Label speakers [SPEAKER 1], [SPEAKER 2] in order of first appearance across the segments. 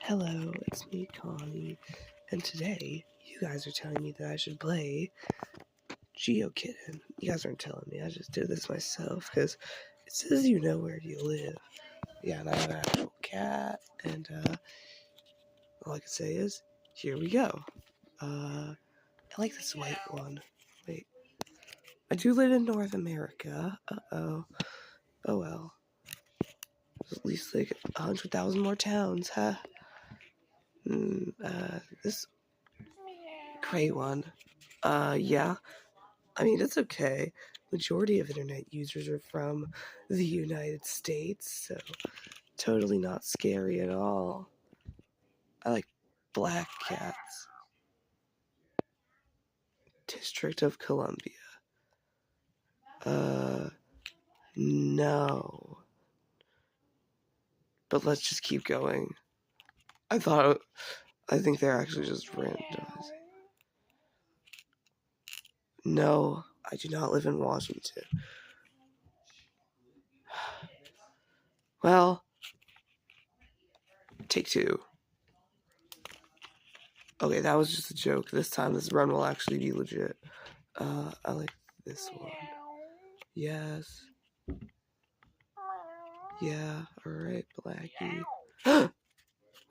[SPEAKER 1] Hello, it's me, Connie, and today you guys are telling me that I should play Kitten. You guys aren't telling me, I just did this myself, because it says you know where you live. Yeah, and I have an actual cat, and all I can say is, here we go. I like this white one. Wait. I do live in North America. Uh-oh. Oh well. There's at least like 100,000 more towns, huh? This gray one. Yeah. I mean, it's okay. Majority of internet users are from the United States, so totally not scary at all. I like black cats. District of Columbia. No. But let's just keep going. I think they're actually just randomizing. No, I do not live in Washington. Well, take two. Okay, that was just a joke. This time this run will actually be legit. I like this one. Yes. Yeah, alright, Blackie.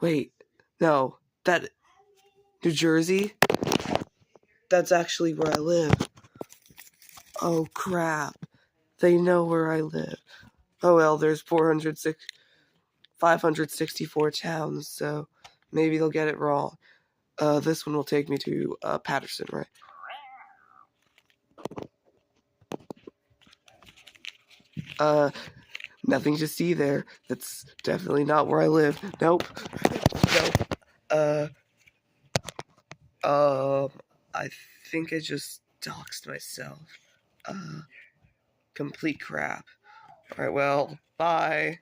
[SPEAKER 1] Wait, no, that... New Jersey? That's actually where I live. Oh, crap. They know where I live. Oh, well, there's 564 towns, so maybe they'll get it wrong. This one will take me to, Patterson, right? Nothing to see there. That's definitely not where I live. Nope. Nope. I think I just doxed myself. Complete crap. Alright, well, bye.